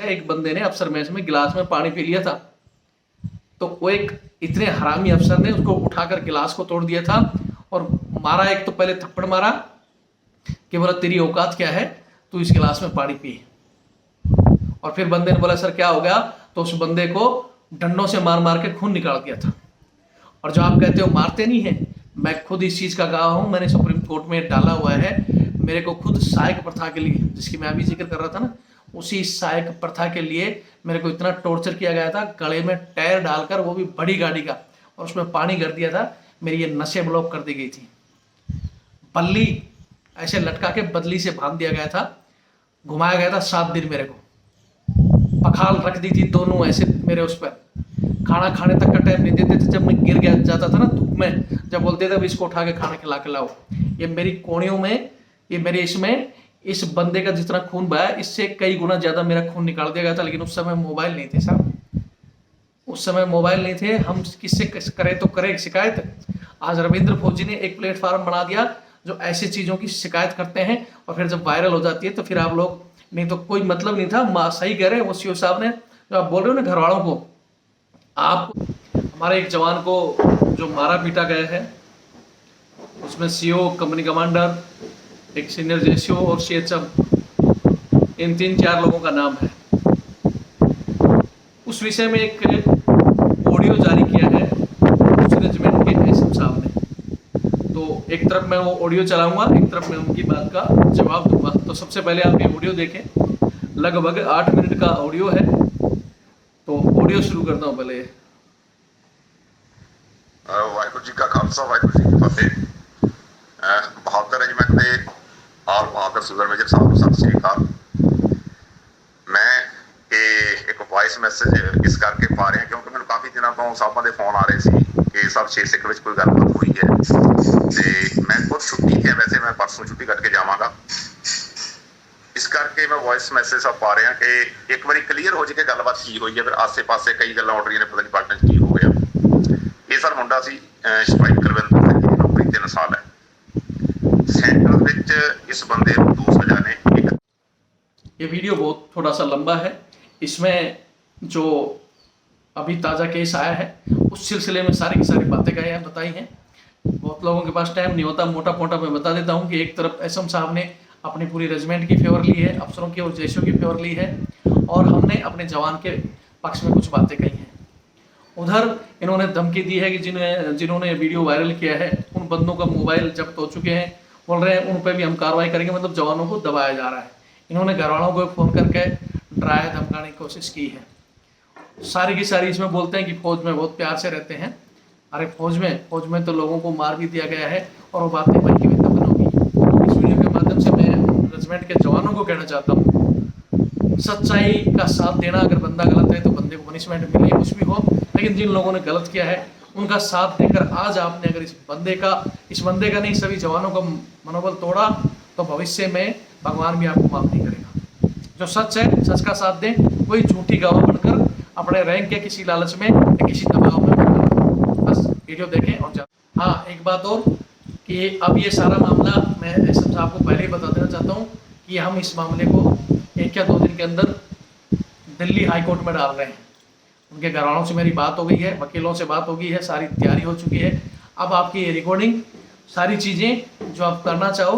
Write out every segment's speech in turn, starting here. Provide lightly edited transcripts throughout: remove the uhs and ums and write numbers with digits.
एक बंदे ने अफसर मैच में गिलास में पानी पी लिया था, तो वो एक इतने हरामी अफसर ने उसको उठाकर गिलास को तोड़ दिया था और मारा। एक तो पहले थप्पड़ मारा कि बोला तेरी औकात क्या है, तू इस गिलास में पानी पी। और फिर बंदे ने बोला सर क्या हो गया, तो उस बंदे को डंडों से मार मार के खून निकाल दिया था। और जो आप कहते हो मारते नहीं है, मैं खुद इस चीज का गवाह हूं, मैंने सुप्रीम कोर्ट में डाला हुआ है। मेरे को खुद सायक प्रथा के लिए, जिसकी मैं अभी जिक्र कर रहा था ना, उसी सायक प्रथा के लिए मेरे को इतना टॉर्चर किया गया था, गले में टायर डालकर, वो भी बड़ी गाड़ी का, और उसमें पानी भर दिया था। मेरी ये नसें ब्लॉक कर दी गई थी, बल्ली ऐसे लटका के बदली से बांध दिया गया था, घुमाया गया था 7 दिन। मेरे को पखाल रख दी थी दोनों ऐसे मेरे उस पर, खाना खाने तक का टाइम नहीं देते थे। जब मैं गिर गया जाता था ना धूप में, जब बोलते थे अब इसको उठा के खाना खिला के लाओ, ये मेरी कोहनियों में, ये मेरे इसमें, इस बंदे का जितना खून बहा इससे कई गुना ज्यादा मेरा खून निकाल दिया गया था। लेकिन उस समय मोबाइल नहीं थे साहब, उस समय मोबाइल नहीं थे, हम किससे करें तो करें शिकायत। आज रविंद्र फौजी ने एक प्लेटफॉर्म बना दिया जो ऐसी चीजों की शिकायत करते हैं, और फिर जब वायरल हो जाती है तो फिर आप लोग, नहीं तो कोई मतलब नहीं था। सही कह रहे हैं वो सीओ साहब ने, जो आप बोल रहे हो ना घर वालों को, आप हमारे एक जवान को जो मारा पीटा गया है, उसमें सीओ, कंपनी कमांडर, एक सीनियर जेसीओ और सीएचएम, इन 3-4 लोगों का नाम है। उस विषय में एक ऑडियो जारी किया है उस रेजिमेंट के एसएम साहब ने। तो एक तरफ मैं वो ऑडियो चलाऊंगा, एक तरफ मैं उनकी बात का जवाब दूंगा। तो सबसे पहले आप ये ऑडियो देखें, लगभग 8 मिनट का ऑडियो है। तो ऑडियो शुरू करता हूँ पहले। वाहिगुरू जी का खालसा, वाहिगुरू जी की फतेह। बहादुर रेजिमेंट के आल बहादुर सुगर मेजर साहब ਨੂੰ ਸਤਿ ਸ੍ਰੀ ਅਕਾਲ। मैं एक वॉइस मैसेज इस करके पा रहा क्योंकि मैं काफ़ी दिनों तो साहबां के फोन आ रहे थे कि सब 6 सिख में कोई गलबात हुई है, तो मैं खुद छुट्टी है, वैसे मैं परसों छुट्टी कट के जावांगा, इस करके मैं वॉइस मैसेज सब पा रहा कि एक बार क्लीयर हो जाए कि गलबात की हुई है। फिर आसे पासे कई गल्लां उड़ रही ने, पता नहीं पार्टन की हो गया। ये सर मुंडा सी सिपाही कुलविंदर सिंह की नौकरी 3 साल है। सेंटर विच इस बंदे को 2 सजा ने। ये वीडियो बहुत थोड़ा सा लंबा है, इसमें जो अभी ताज़ा केस आया है उस सिलसिले में सारी की सारी बातें कही हैं, बताई हैं। बहुत लोगों के पास टाइम नहीं होता, मोटा मोटा मैं बता देता हूँ कि एक तरफ एसएम साहब ने अपनी पूरी रेजिमेंट की फेवर ली है, अफसरों की और जैशों की फेवर ली है, और हमने अपने जवान के पक्ष में कुछ बातें कही हैं। उधर इन्होंने धमकी दी है कि जिन्होंने वीडियो वायरल किया है उन बंदों का मोबाइल जब्त हो चुके हैं, बोल रहे हैं उन पर भी हम कार्रवाई करेंगे, मतलब जवानों को दबाया जा रहा है। इन्होंने घर वालों को फ़ोन करके डराया धमकाने की कोशिश की है। सारी की सारी इसमें बोलते हैं कि फौज में बहुत प्यार से रहते हैं। अरे फौज में तो लोगों को मार भी दिया गया है, और वो बातें वही की वही दफन होगी। इस वीडियो के माध्यम से मैं रेजिमेंट के जवानों को कहना चाहता हूँ, सच्चाई का साथ देना। अगर बंदा गलत है तो बंदे को पनिशमेंट मिले, कुछ भी हो, लेकिन जिन लोगों ने गलत किया है उनका साथ देकर आज आपने अगर इस बंदे का नहीं सभी जवानों का मनोबल तोड़ा, तो भविष्य में भगवान भी आपको माफ नहीं करेगा। जो सच है सच का साथ दें, कोई झूठी गवाह बनकर अपने रैंक के किसी लालच में या किसी दबाव में बस वीडियो देखें और जाए। हाँ, एक बात और कि अब ये सारा मामला मैं एसएम साहब को पहले ही बता देना चाहता हूँ कि हम इस मामले को 1 या 2 दिन के अंदर दिल्ली हाई कोर्ट में डाल रहे हैं। उनके घर वालों से मेरी बात हो गई है, वकीलों से बात हो गई है, सारी तैयारी हो चुकी है। अब आपकी ये रिकॉर्डिंग, सारी चीज़ें जो आप करना चाहो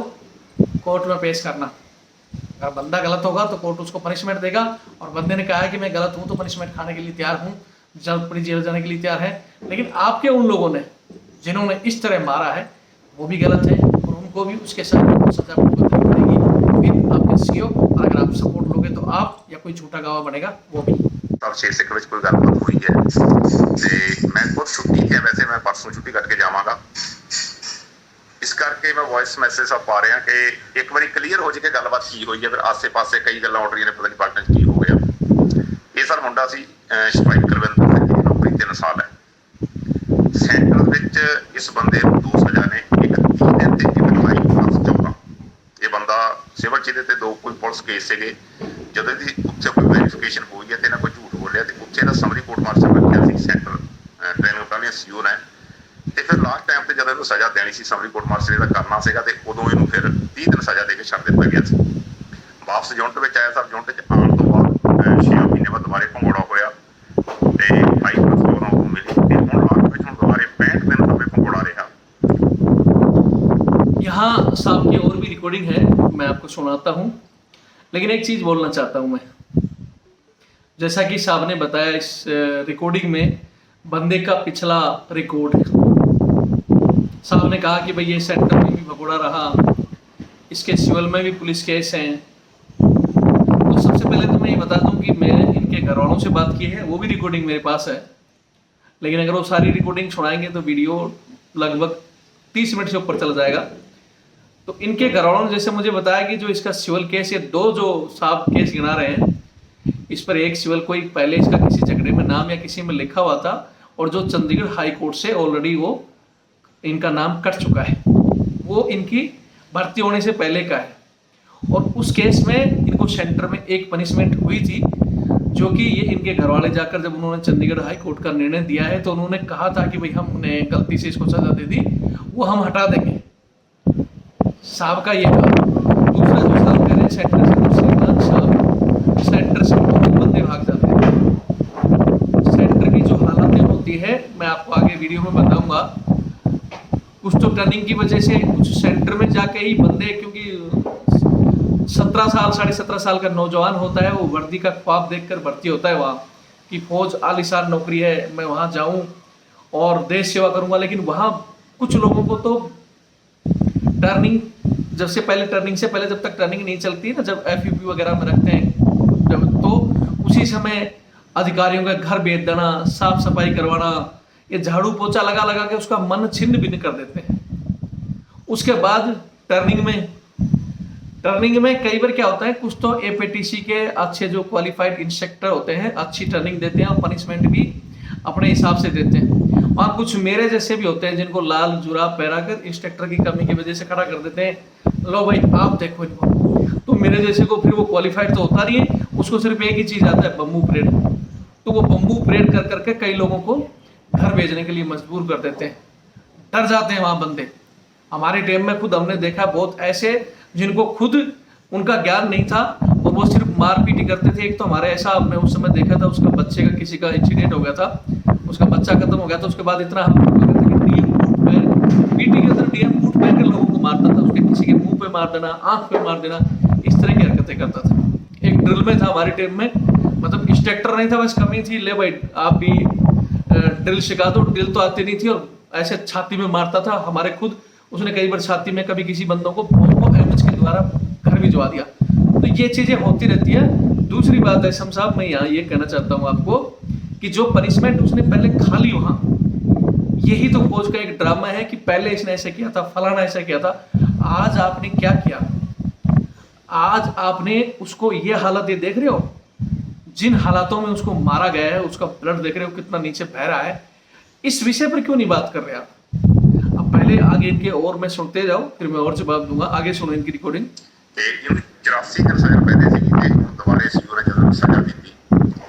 कोर्ट में पेश करना। अगर बंदा गलत होगा तो कोर्ट उसको पनिशमेंट देगा, और बंदे ने कहा है कि मैं गलत हूँ तो पनिशमेंट खाने के लिए तैयार हूँ, जल्द पूरी जेल जाने के लिए तैयार है। लेकिन आपके उन लोगों ने जिन्होंने इस तरह मारा है वो भी गलत है, और उनको भी उसके साथ सजा भुगतनी पड़ेगी। फिर आपके सीओ, अगर आप सपोर्ट लोगे तो आप या कोई झूठा गवाह बनेगा वो भी। तब 6 सिख में कोई गलबात हुई है, तो मैं खुद छुट्टी है, वैसे मैं परसों छुट्टी कट के जावांगा, इस करके मैं वॉइस मैसेज सब पा रहा कि एक बार क्लीयर हो जाए कि गलबात की हुई है। फिर आसे पासे कई गल्लां उड़ रही ने, पता नहीं पार्टन की हो गया। ये सर मुंडा सी सिपाही कुलविंदर सिंह की नौकरी 3 साल है। सेंटर विच इस बंदे को 2 सजा ने, एक 30 दिन ते एक 14। ये बंदा सिविल च ते 2 कोई पुलिस केस से जो उत्थे कोई वेरीफिकेशन हुई है तो इन्हें कोई झूठ बोलिया, तो उत्थे का समरी कोर्ट मार्शल रखा सेंटर ट्रेनिंग बटालियन सीओ ने। तो फिर लास्ट टाइम पर जब इन्होंने सजा देनी सी, समरी कोर्ट मार्शल का करना सीगा, तो उदों इन्हों फिर 30 दिन सजा दे के छड्ड दिता गया। वापस यूनिट में आया। सर यूनिट आने तो बाद 6 रिकॉर्डिंग है, मैं आपको सुनाता हूँ। लेकिन एक चीज़ बोलना चाहता हूँ मैं, जैसा कि साहब ने बताया इस रिकॉर्डिंग में बंदे का पिछला रिकॉर्ड है। साहब ने कहा कि भाई ये सेंटर में भी भगोड़ा रहा, इसके सिविल में भी पुलिस केस हैं। तो सबसे पहले तो मैं ये बता दूं कि मैंने इनके घर वालों से बात की है, वो भी रिकॉर्डिंग मेरे पास है। लेकिन अगर वो सारी रिकॉर्डिंग सुनाएंगे तो वीडियो लगभग 30 मिनट से ऊपर चला जाएगा। तो इनके घर वालों ने जैसे मुझे बताया कि जो इसका सिविल केस, ये 2 जो साहब केस गिना रहे हैं, इस पर एक सिविल कोई पहले इसका किसी झगड़े में नाम या किसी में लिखा हुआ था, और जो चंडीगढ़ हाई कोर्ट से ऑलरेडी वो इनका नाम कट चुका है, वो इनकी भर्ती होने से पहले का है। और उस केस में इनको सेंटर में एक पनिशमेंट हुई थी, जो कि ये इनके घर वाले जाकर जब उन्होंने चंडीगढ़ हाई कोर्ट का निर्णय दिया है तो उन्होंने कहा था कि भाई हमने गलती से इसको सजा दे दी, वो हम हटा देंगे। साहब का ये कहा। दूसरा जो साहब कह रहे हैं सेंटर से, दूसरे साहब सेंटर से बहुत बंदे भाग जाते हैं। सेंटर की जो हालतें होती है मैं आपको आगे वीडियो में बताऊंगा। कुछ तो टर्निंग की वजह से, कुछ सेंटर में जाके ही बंदे, क्योंकि 17 साल 17.5 साल का नौजवान होता है, वो वर्दी का ख्वाब देखकर भर्ती होता है वहाँ कि फौज आलीशान नौकरी है, मैं वहाँ जाऊँ और देश सेवा करूँगा। लेकिन वहाँ कुछ लोगों को तो टर्निंग से पहले जब तक टर्निंग नहीं चलती है ना, जब FUP वगैरह में रखते हैं जब, तो उसी समय अधिकारियों का घर भेज देना, साफ सफाई करवाना, ये झाड़ू पोछा लगा लगा के उसका मन छिन्न भिन्न कर देते हैं। उसके बाद टर्निंग में कई बार क्या होता है, कुछ तो APTC के अच्छे जो क्वालिफाइड इंस्ट्रक्टर होते हैं अच्छी टर्निंग देते हैं और पनिशमेंट भी अपने हिसाब से देते हैं। और कुछ मेरे जैसे भी होते हैं जिनको लाल जुराब पहना कर इंस्ट्रक्टर की कमी की वजह से खड़ा कर देते हैं, लो भाई आप देखो इनको। तो मेरे जैसे को फिर वो क्वालिफाइड तो होता नहीं है, उसको सिर्फ एक ही चीज आता है, बम्बू परेड। तो वो बम्बू परेड कर करके कई लोगों को घर भेजने के लिए मजबूर कर देते हैं। डर जाते हैं वहां बंदे। हमारे टाइम में खुद हमने देखा बहुत ऐसे जिनको खुद उनका ज्ञान नहीं था और वो सिर्फ मारपीट ही करते थे। एक तो हमारे ऐसा हमने उस समय देखा था, उसका बच्चे का किसी का इंसिडेंट हो गया था, उसका बच्चा खत्म हो गया था। उसके बाद इतना हम हो गया था कि पीटी के अंदर DM बूट पहनकर लोगों को मारता था, उसके किसी के मुंह पे मार देना, आंख पे मार देना, इस तरह की हरकतें करता था। एक ड्रिल में था हमारे टाइम में, मतलब इंस्ट्रक्टर नहीं था, बस कमी थी, ले भाई आप भी ड्रिल सिखा दो। ड्रिल तो आती नहीं थी और ऐसे छाती में मारता था। हमारे खुद उसने कई बार छाती में कभी किसी बंदों को एमएच के द्वारा घर भिजवा दिया। तो ये चीजें होती रहती है। दूसरी बात है शम साहब, मैं यहाँ ये कहना चाहता हूँ आपको कि जो पनिशमेंट उसने पहले खा ली वहां, यही तो फौज का एक ड्रामा है कि पहले इसने ऐसे किया था, फलाना ऐसा किया था। आज आपने क्या किया? आज आपने उसको ये हालत ये देख रहे हो, जिन हालातों में उसको मारा गया है, उसका ब्लड देख रहे हो कितना नीचे बह रहा है। इस विषय पर क्यों नहीं बात कर रहे आप? अब पहले आगे इनके और मैं सुनते जाओ, फिर मैं और जवाब दूंगा। आगे सुनो इनकी रिकॉर्डिंग। 84 ਦਿਨ ਸਜ਼ਾ ਪੈਂਦੇ ਸੀ ਤੇ ਹੁਣ ਦੁਬਾਰੇ ਸੀਓ ਨੇ ਜਦੋਂ ਸਜ਼ਾ ਦਿੱਤੀ,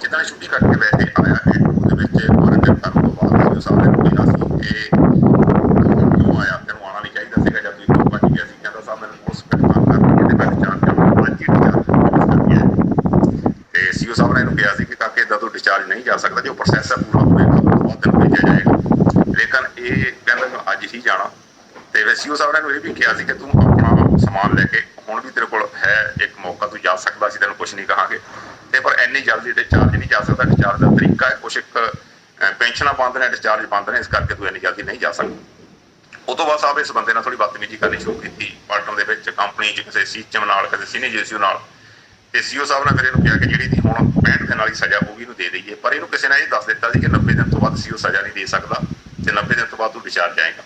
ਜਿੱਦਾਂ ਛੁੱਟੀ ਕਰਕੇ ਵੈਸੇ ਆਇਆ ਹੈ ਉਹਦੇ ਵਿੱਚ ਕੁਆਰੰਟਾਈਨ ਕਰਨ ਤੋਂ ਬਾਅਦ ਸੀਓ ਸਾਹਿਬ ਨੇ ਕਿਹਾ ਸੀ ਕਿ ਕਿਉਂ ਆਇਆ, ਤੈਨੂੰ ਆਉਣਾ ਨਹੀਂ ਚਾਹੀਦਾ ਸੀਗਾ, ਜਦ ਤੂੰ ਭੱਜ ਗਿਆ ਸੀ। ਕਹਿੰਦਾ ਸਾਹਿਬ ਮੈਨੂੰ ਪੁਲਿਸ ਗ੍ਰਿਫਤਾਰ ਕਰ ਲਈ, ਇਹਦੇ ਪਹਿਲੇ ਚਾਰ ਤੇ ਸੀਓ ਸਾਹਿਬ ਨੇ ਇਹਨੂੰ ਕਿਹਾ ਸੀ ਕਿ ਕਾਕੇ ਏਦਾਂ ਤੋਂ ਡਿਸਚਾਰਜ ਨਹੀਂ ਜਾ ਸਕਦਾ, ਜੋ ਪ੍ਰੋਸੈਸ ਹੈ ਪੂਰਾ ਹੋਏਗਾ ਉਸ ਤੋਂ ਬਾਅਦ ਤੈਨੂੰ ਭੇਜਿਆ ਜਾਏਗਾ। ਲੇਕਿਨ ਇਹ ਕਹਿੰਦਾ ਮੈਂ ਅੱਜ ਹੀ ਜਾਣਾ। ਤੇ ਫਿਰ ਸੀਓ ਸਾਹਿਬ ਨੇ ਇਹਨੂੰ ਇਹ ਵੀ ਕਿਹਾ ਸੀ ਕਿ ਤੂੰ ਆਪਣਾ ਸਮਾਨ ਲੈ ਕੇ ਹੁਣ ਵੀ ਤੇਰੇ ਕੋਲ ਹੈ ਇੱਕ ਮੌਕਾ, ਤੂੰ ਜਾ ਸਕਦਾ ਸੀ, ਤੈਨੂੰ ਕੁਛ ਨਹੀਂ ਕਹਾਂਗੇ। ਤੇ ਪਰ ਇੰਨੀ ਜਲਦੀ ਡਿਸਚਾਰਜ ਨਹੀਂ ਜਾ ਸਕਦਾ, ਡਿਸਚਾਰਜ ਦਾ ਤਰੀਕਾ ਹੈ ਕੁਛ, ਇੱਕ ਪੈਨਸ਼ਨਾਂ ਬੰਦ ਨੇ, ਡਿਸਚਾਰਜ ਬੰਦ ਨੇ, ਇਸ ਕਰਕੇ ਤੂੰ ਇੰਨੀ ਜਲਦੀ ਨਹੀਂ ਜਾ ਸਕਦਾ। ਉਹ ਤੋਂ ਬਾਅਦ ਸਾਹਿਬ ਇਸ ਬੰਦੇ ਨਾਲ ਥੋੜੀ ਬਦਤਮੀਜ਼ੀ ਕਰਨੀ ਸ਼ੁਰੂ ਕੀਤੀ ਪਾਰਟਨਰ ਦੇ ਵਿੱਚ, ਕੰਪਨੀ 'ਚ ਕਿਸੇ ਸੀਚਮ ਨਾਲ, ਕਿਸੇ ਸੀਨੀਅਰ ਜੇਸੀਓ ਨਾਲ। ਤੇ ਸੀਓ ਸਾਹਿਬ ਨੇ ਫਿਰ ਇਹਨੂੰ ਕਿਹਾ ਕਿ ਜਿਹੜੀ ਦੀ ਹੁਣ 65 ਦਿਨ ਵਾਲੀ ਸਜ਼ਾ ਹੋਊਗੀ ਇਹਨੂੰ ਦੇ ਦਈਏ। ਪਰ ਇਹਨੂੰ ਕਿਸੇ ਨੇ ਇਹ ਦੱਸ ਦਿੱਤਾ ਸੀ ਕਿ 90 ਦਿਨ ਤੋਂ ਬਾਅਦ ਸੀਓ ਸਜ਼ਾ ਨਹੀਂ ਦੇ ਸਕਦਾ ਤੇ 90 ਦਿਨ ਤੋਂ ਬਾਅਦ ਤੂੰ ਡਿਸਚਾਰਜ ਜਾਏਗਾ।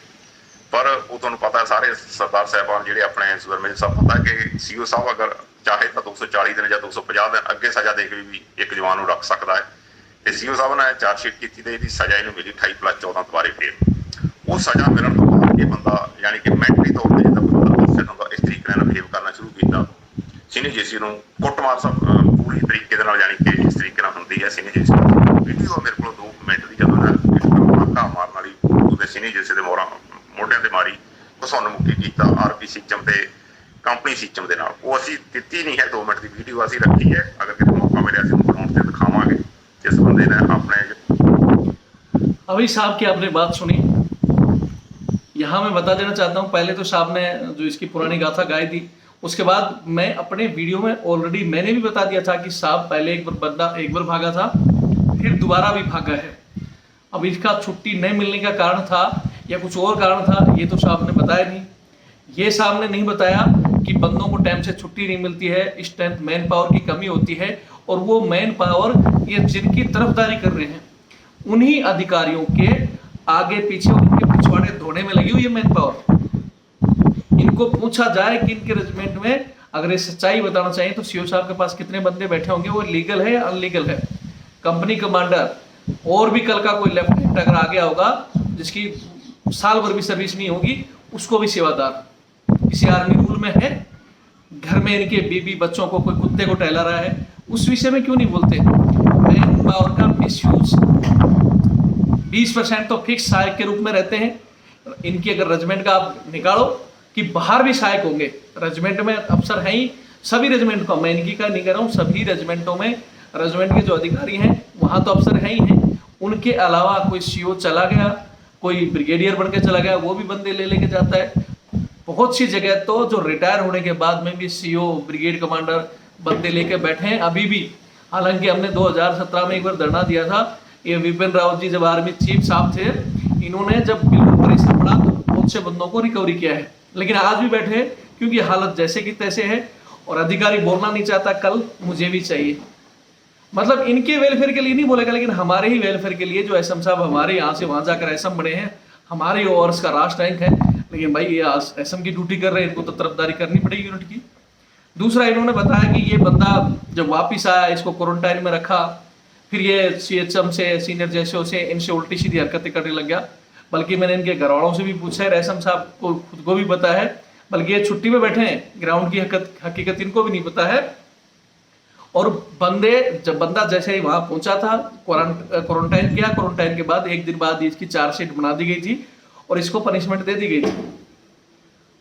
ਪਰ ਉਹ ਤੁਹਾਨੂੰ ਪਤਾ ਸਾਰੇ ਸਰਦਾਰ ਸਾਹਿਬਾਨ ਜਿਹੜੇ ਆਪਣੇ ਸੁਰਮੇਲ ਸਭ ਪਤਾ ਕਿ ਸੀਓ ਸਾਹਿਬ ਅਗਰ ਚਾਹੇ ਤਾਂ 240 ਦਿਨ ਜਾਂ 250 ਦਿਨ ਅੱਗੇ ਸਜ਼ਾ ਦੇ ਕੇ ਵੀ ਇੱਕ ਜਵਾਨ ਨੂੰ ਰੱਖ ਸਕਦਾ ਹੈ। ਤੇ ਸੀਓ ਸਾਹਿਬ ਨੇ ਚਾਰਜ ਸ਼ੀਟ ਕੀਤੀ ਤੇ ਇਹਦੀ ਸਜ਼ਾ ਇਹਨੂੰ ਮਿਲੀ 28+14 ਦੁਬਾਰੇ ਫੇਰ। ਉਹ ਸਜ਼ਾ ਮਿਲਣ ਤੋਂ ਬਾਅਦ ਇਹ ਬੰਦਾ ਯਾਨੀ ਕਿ ਮੈਂਟਲੀ ਤੌਰ ਤੇ ਜਿੱਦਾਂ ਬੰਦਾ ਅਫਸਰ ਹੁੰਦਾ ਇਸ ਤਰੀਕੇ ਨਾਲ ਬਿਹੇਵ ਕਰਨਾ ਸ਼ੁਰੂ ਕੀਤਾ। ਸੀਨੀਅਰ ਜੇਸੀ ਨੂੰ ਕੁੱਟਮਾਰ ਸਭ ਪੂਰੀ ਤਰੀਕੇ ਦੇ ਨਾਲ ਯਾਨੀ ਕਿ ਇਸ ਤਰੀਕੇ ਨਾਲ ਹੁੰਦੀ ਹੈ। ਸੀਨੀਅਰ ਜੇਸੀ ਵੀਡੀਓ ਮੇਰੇ ਕੋਲ 2 ਮਿੰਟ ਦੀ ਜਦੋਂ ਧੱਕਾ ਮਾਰਨ ਵਾਲੀ ਉਹਦੇ ਸੀਨੀਅਰ ਜੇਸੀ ਦੇ ਮੋਢਿਆਂ ਤੇ ਮਾਰੀ, ਘਸੁੰਨ ਮੁੱਕੀ ਕੀਤਾ RP ਸਿਸਟਮ ਤੇ ਕੰਪਨੀ ਸਿਸਟਮ ਦੇ ਨਾਲ। ਉਹ ਅਸੀਂ ਦਿੱਤੀ ਨਹੀਂ ਹੈ 2 ਮਿੰਟ ਦੀ ਵੀਡੀਓ, ਅਸੀਂ ਰੱਖੀ ਹੈ। ਅਗਰ ਕਿਤੇ ਮੌਕਾ ਮਿਲਿਆ ਅਸੀਂ ਬਣਾਉਣ ਤੇ ਦਿਖਾਵਾਂਗੇ ਜਿਸ ਬੰਦੇ ਨੇ ਆਪਣੇ। अभी साहब की आपने बात सुनी, यहाँ मैं बता देना चाहता हूँ। पहले तो साहब ने जो इसकी पुरानी गाथा गाई थी उसके बाद मैं अपने वीडियो में ऑलरेडी मैंने भी बता दिया था कि साहब पहले एक बार भागा था, फिर दोबारा भी भागा है। अब इसका छुट्टी नहीं मिलने का कारण था या कुछ और कारण था, ये तो साहब ने बताया नहीं। ये साहब ने नहीं बताया कि बंदों को टाइम से छुट्टी नहीं मिलती है, इस टाइम मैन पावर की कमी होती है, और वो मैन पावर ये जिनकी तरफदारी कर रहे हैं उन्हीं अधिकारियों के आगे पीछे उनके पिछवाड़े धोने में लगी हुई है मैन पावर। इनको पूछा जाए कि इनके रेजिमेंट में अगर ये सच्चाई बताना चाहिए तो सीओ साहब के पास कितने बंदे बैठे होंगे, वो लीगल है या अनलीगल है। कंपनी कमांडर और भी कल का कोई लेफ्टिनेंट अगर आ गया होगा जिसकी साल भर भी सर्विस नहीं होगी, उसको भी सेवादार। किसी आर्मी रूल में है, घर में इनके बीबी बच्चों को कोई कुत्ते को टहला रहा है, उस विषय में क्यों नहीं बोलते। मैन पावर का मिसयूज 20% तो फिक्स सहायक के रूप में रहते हैं। इनकी अगर रेजिमेंट का आप निकालो कि बाहर भी सहायक होंगे, रेजिमेंट में अफसर हैं ही, सभी रेजिमेंट को, मैं इनकी का नहीं कर रहा हूँ, सभी रेजिमेंटों में रेजिमेंट के जो अधिकारी हैं वहाँ तो अफसर हैं ही हैं। उनके अलावा कोई सीओ चला गया, कोई ब्रिगेडियर बन के चला गया, वो भी बंदे ले लेके जाता है। बहुत सी जगह तो जो रिटायर होने के बाद में भी सीओ ब्रिगेड कमांडर बंदे लेके बैठे हैं अभी भी। हालांकि हमने 2017 में एक बार धरना दिया था, ये विपिन रावत जी जब आर्मी चीफ साहब थे, इन्होंने जब बिल्कुल प्रेशर पड़ा तो बहुत से बंदों को रिकवरी किया है, लेकिन आज भी बैठे हैं क्योंकि हालत जैसे की तैसे है और अधिकारी बोलना नहीं चाहता कल मुझे भी चाहिए। मतलब इनके वेलफेयर के लिए नहीं बोलेगा, लेकिन हमारे ही वेलफेयर के लिए। जो एसएम साहब हमारे यहाँ से वहां जाकर एसएम बने हैं, हमारे ओवर्स का राष्ट्र रैंक है, लेकिन भाई ये एसएम की ड्यूटी कर रहे हैं, इनको तो तरफदारी करनी पड़ेगी यूनिट की। दूसरा, इन्होंने बताया कि ये बंदा जब वापिस आया इसको क्वारंटाइन में रखा, फिर ये सीएचएम से सीनियर जैसे से इनसे उल्टी सीधी हरकतें करने लग गया। बल्कि मैंने इनके घर वालों से भी पूछा है, एसएम साहब को खुद को भी पता है, बल्कि ये छुट्टी में बैठे हैं, ग्राउंड की हकीकत इनको भी नहीं पता है। और जब बंदा जैसे ही वहां पहुंचा था, क्वारंटाइन किया, क्वारंटाइन के बाद एक दिन बाद इसकी चार्जशीट बना दी गई थी और इसको पनिशमेंट दे दी गई थी।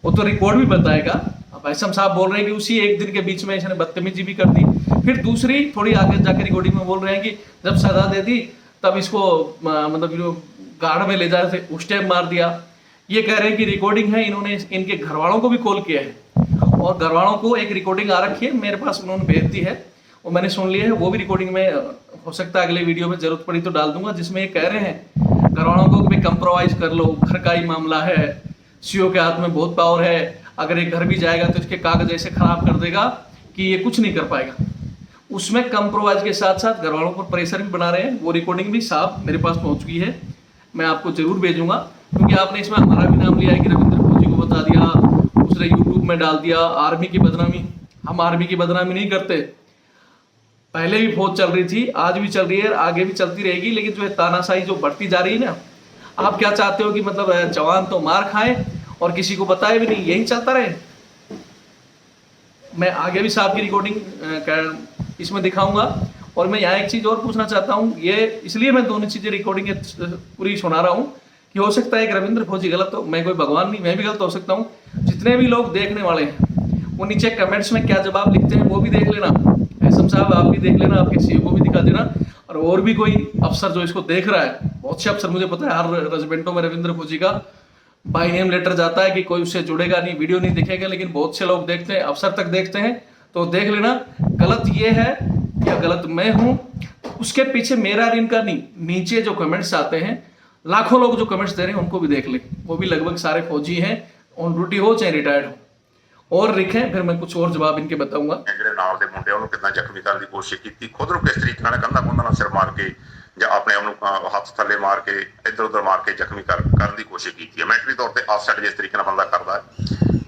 वो तो रिकॉर्ड भी बताएगा। अब एसएम साहब बोल रहे हैं कि उसी एक दिन के बीच में इसने बदतमीजी भी कर दी। फिर दूसरी थोड़ी आगे जाकर रिकॉर्डिंग में बोल रहे हैं कि जब सजा दे दी तब इसको मतलब गार्ड में ले जा रहे थे उस टाइम मार दिया। ये कह रहे हैं कि रिकॉर्डिंग है, इन्होंने इनके घर वालों को भी कॉल किया है और घर वालों को एक रिकॉर्डिंग आ रखी है, मेरे पास उन्होंने भेज दी है और मैंने सुन लिया है। वो भी रिकॉर्डिंग में हो सकता है अगले वीडियो में जरूरत पड़ी तो डाल दूंगा, जिसमें ये कह रहे हैं घर वालों को कि कंप्रोमाइज कर लो, घर का ही मामला है, सीओ के हाथ में बहुत पावर है, अगर ये घर भी जाएगा तो इसके कागज ऐसे खराब कर देगा कि ये कुछ नहीं कर पाएगा। उसमें कंप्रोमाइज के साथ साथ घर वालों पर प्रेशर भी बना रहे हैं। वो रिकॉर्डिंग भी साहब मेरे पास पहुंच चुकी है, मैं आपको जरूर भेजूंगा, क्योंकि आपने इसमें हमारा भी नाम लिया है कि रविंद्र फौजी को बता दिया, दूसरे यूट्यूब में डाल दिया, आर्मी की बदनामी। हम आर्मी की बदनामी नहीं करते, पहले भी फौज चल रही थी, आज भी चल रही है, आगे भी चलती रहेगी। लेकिन जो है तानाशाही जो बढ़ती जा रही है ना, आप क्या चाहते हो कि मतलब जवान तो मार खाए और किसी को बताए भी नहीं, यही चलता रहे। मैं आगे भी साहब की रिकॉर्डिंग इसमें दिखाऊंगा। और मैं यहाँ एक चीज और पूछना चाहता हूँ, ये इसलिए मैं दोनों चीजें रिकॉर्डिंग पूरी सुना रहा हूँ कि हो सकता है कि रविंद्र फौजी गलत हो, मैं कोई भगवान नहीं, मैं भी गलत हो सकता हूँ। जितने भी लोग देखने वाले हैं वो नीचे कमेंट्स में क्या जवाब लिखते हैं वो भी देख लेना। एसएम साहब आप भी देख लेना, आपके सीओ को भी दिखा देना, और भी कोई अफसर जो इसको देख रहा है, बहुत से अफसर मुझे पता है हर रेजिमेंटों में रविंद्र फौजी का बाय नेम लेटर जाता है कि कोई उससे जुड़ेगा नहीं, वीडियो नहीं दिखेगा, लेकिन बहुत से लोग देखते हैं, अफसर तक देखते हैं। तो देख लेना, गलत ये है या गलत मैं हूं, उसके पीछे मेरा और इनका नहीं, नीचे जो कमेंट्स आते हैं, लाखों लोग जो कमेंट्स दे रहे हैं उनको भी देख ले, वो भी लगभग सारे फौजी हैं, ऑन ड्यूटी हो चाहे रिटायर्ड हो, और लिखें, फिर मैं कुछ और जवाब इनके बताऊंगा। ਜਿਹੜੇ ਨਾਲ ਦੇ ਮੁੰਡੇ ਉਹਨੂੰ ਕਿੰਨਾ ਜ਼ਖਮੀ ਕਰਨ ਦੀ ਕੋਸ਼ਿਸ਼ ਕੀਤੀ, ਖੁਦ ਨੂੰ ਕਿਸ ਤਰੀਕੇ ਨਾਲ ਕੰਧਾ ਕੁੰਧਾ ਨਾਲ ਸਿਰ ਮਾਰ ਕੇ ਜਾਂ ਆਪਣੇ ਆਪ ਨੂੰ ਹੱਥ ਥੱਲੇ ਮਾਰ ਕੇ ਇੱਧਰ ਉੱਧਰ ਮਾਰ ਕੇ ਜ਼ਖਮੀ ਕਰਨ ਦੀ ਕੋਸ਼ਿਸ਼ ਕੀਤੀ ਹੈ। ਮੈਂਟਲੀ ਤੌਰ ਤੇ ਆਫਸੈਟ ਜਿਸ ਤਰੀਕੇ ਨਾਲ ਬੰਦਾ ਕਰਦਾ ਹੈ,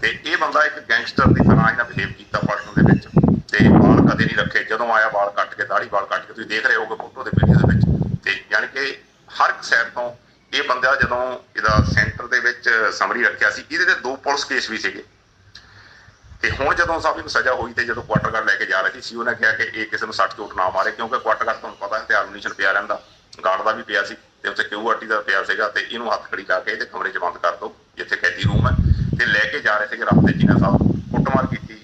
ਤੇ ਇਹ ਬੰਦਾ ਇੱਕ ਗੈਂਗਸਟਰ ਦੀ ਤਰ੍ਹਾਂ ਇਹਨਾਂ ਬਿਹੇਵ ਕੀਤਾ ਪਰਸਨ ਦੇ ਵਿੱਚ, ਤੇ ਵਾਲ ਕਦੇ ਨਹੀਂ ਰੱਖੇ, ਜਦੋਂ ਆਇਆ ਵਾਲ ਕੱਟ ਕੇ, ਦਾੜੀ ਵਾਲ ਕੱਟ ਕੇ, ਤੁਸੀਂ ਦੇਖ ਰਹੇ ਹੋਗੇ ਫੋਟੋ ਦੇ ਵੀਡੀਓ ਦੇ ਵਿੱਚ। ਤੇ ਯਾਨੀ ਕਿ ਹਰ ਇੱਕ ਸਾਈਡ ਤੋਂ ਇਹ ਬੰਦਾ, ਜਦੋਂ ਇਹਦਾ ਸੈਂਟਰ ਦੇ ਵਿੱਚ ਸਮਰੀ ਰੱਖਿਆ ਸੀ, ਇਹਦੇ ਤੇ 2 ਪੁਲਿਸ ਕੇਸ ਵੀ ਸੀਗੇ। ਤੇ ਹੁਣ ਜਦੋਂ ਸਾਹਿਬ ਨੂੰ ਸਜ਼ਾ ਹੋਈ ਤੇ ਜਦੋਂ ਕੁਆਟਰ ਗਾਰਡ ਲੈ ਕੇ ਜਾ ਰਹੇ ਸੀ, ਸੀਓ ਨੇ ਕਿਹਾ ਕਿ ਇਹ ਕਿਸੇ ਨੂੰ ਸੱਟ ਚੋਟ ਨਾ ਮਾਰੇ, ਕਿਉਂਕਿ ਕੁਆਟਰ ਗਾਰਡ ਤੁਹਾਨੂੰ ਪਤਾ ਹਥਿਆਰ ਮਿਸ਼ਨ ਪਿਆ ਰਹਿੰਦਾ, ਗਾਰਡ ਦਾ ਵੀ ਪਿਆ ਸੀ ਤੇ ਉੱਥੇ QRT ਦਾ ਪਿਆ ਸੀਗਾ, ਤੇ ਇਹਨੂੰ ਹੱਥ ਖੜੀ ਲਾ ਕੇ ਇਹਦੇ ਕਮਰੇ 'ਚ ਬੰਦ ਕਰ ਦਿਓ ਜਿੱਥੇ ਕੈਦੀ ਰੂਮ ਹੈ, ਤੇ ਲੈ ਕੇ ਜਾ ਰਹੇ ਸੀਗੇ। ਰਸਤੇ 'ਚ ਇਹਨਾਂ ਸਾਹਿਬ ਕੁੱਟਮਾਰ ਕੀਤੀ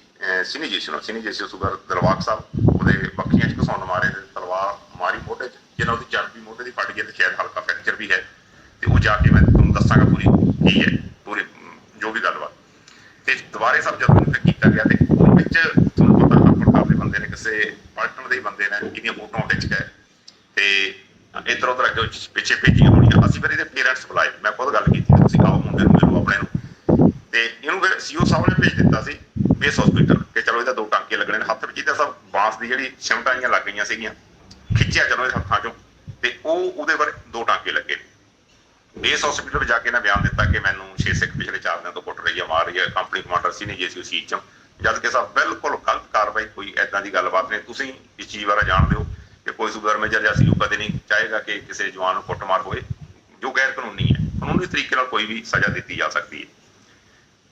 ਸੀਨੀ ਜੇਸੀ ਸੁਗਰ ਦਿਲਵਾਗ ਸਾਹਿਬ, ਉਹਦੇ ਬੱਖੀਆਂ 'ਚ ਘਸਾਉਣ ਮਾਰੇ, ਤਲਵਾਰ ਮਾਰੀ ਮੋਢੇ 'ਚ, ਜਿਹਨਾਂ ਉਹਦੀ ਚਰਬੀ ਮੋਢੇ ਦੀ ਫਟ ਗਈ ਤੇ ਸ਼ਾਇਦ ਹਲਕਾ ਫ੍ਰੈਕਚਰ ਵੀ ਹੈ। ਤੇ ਉਹ ਜਾ ਕੇ ਮੈਂ ਤੁਹਾਨੂੰ ਦੱਸਾਂਗਾ ਪੂਰੀ ਕੀ ਹੈ, ਪੂਰੀ ਜੋ ਵੀ ਗੱਲਬਾਤ। ਤੇ ਦੁਬਾਰੇ ਸਾਹਿਬ ਜਦੋਂ ਕੀਤਾ ਕੀਤਾ ਗਿਆ ਤੇ ਉਹ ਵਿੱਚ ਤੁਹਾਨੂੰ ਪਤਾ ਪੜਤਾਲ ਦੇ ਬੰਦੇ ਨੇ ਕਿਸੇ ਪਾਰਟਨਰ ਦੇ ਬੰਦੇ ਨੇ ਇਹਦੀਆਂ ਫੋਟੋਆਂ ਖਿੱਚ ਕੇ ਤੇ ਇੱਧਰ ਉੱਧਰ ਅੱਗੇ ਪਿੱਛੇ ਭੇਜੀਆਂ ਹੋਣੀਆਂ। ਅਸੀਂ ਫਿਰ ਇਹਦੇ ਪੇਰੈਂਟਸ ਬੁਲਾਏ, ਮੈਂ ਖੁਦ ਗੱਲ ਕੀਤੀ, ਤੁਸੀਂ ਆਓ ਮੁੰਡੇ ਨੂੰ ਮਿਲੋ ਆਪਣੇ ਨੂੰ, ਤੇ ਇਹਨੂੰ ਫਿਰ ਸੀਓ ਸਾਹਿਬ ਨੇ ਭੇਜ ਦਿੱਤਾ ਸੀ ਬੇਸ ਹਸਪੀਟਲ ਕਿ ਚਲੋ ਇਹਦਾ 2 ਟਾਂਕੇ ਲੱਗਣੇ ਨੇ। ਹੱਥ ਵਿੱਚ ਇਹਦਾ ਸਭ ਬਾਂਸ ਦੀ ਜਿਹੜੀ ਸਿਮਟਾਂ ਲੱਗ ਗਈਆਂ ਸੀਗੀਆਂ, ਖਿੱਚਿਆ ਚਲੋ ਇਹ ਹੱਥਾਂ ਚੋਂ ਤੇ ਉਹਦੇ ਪਰ 2 ਟਾਂਕੇ ਲੱਗੇ। ਬੇਸ ਹਸਪੀਟਲ ਜਾ ਕੇ ਨਾ ਬਿਆਨ ਦਿੱਤਾ ਕਿ ਮੈਨੂੰ 6 ਸਿੱਖ ਪਿਛਲੇ 4 ਦਿਨ ਤੋਂ ਕੁੱਟ ਰਹੀ ਹੈ, ਮਾਰ ਰਹੀ ਹੈ, ਕੰਪਨੀ ਕਮਾਂਡਰ ਸੀ ਨੇ ਜੀ ਸੀ ਚ, ਜਦ ਕਿ ਸਭ ਬਿਲਕੁਲ ਗਲਤ ਕਾਰਵਾਈ, ਕੋਈ ਏਦਾਂ ਦੀ ਗੱਲਬਾਤ ਨਹੀਂ। ਤੁਸੀਂ ਇਸ ਚੀਜ਼ ਬਾਰੇ ਜਾਣਦੇ ਹੋ ਕਿ ਕੋਈ ਸੂਬੇਦਾਰ ਮੇਜਰ ਜਾਂ ਸੀਓ ਕਦੇ ਨਹੀਂ ਚਾਹੇਗਾ ਕਿ ਕਿਸੇ ਜਵਾਨ ਨੂੰ ਕੁੱਟਮਾਰ ਹੋਏ, ਜੋ ਗੈਰ ਕਾਨੂੰਨੀ ਹੈ। ਕਾਨੂੰਨੀ ਤਰੀਕੇ ਨਾਲ ਕੋਈ ਵੀ ਸਜ਼ਾ ਦਿੱਤੀ ਜਾ ਸਕਦੀ ਹੈ।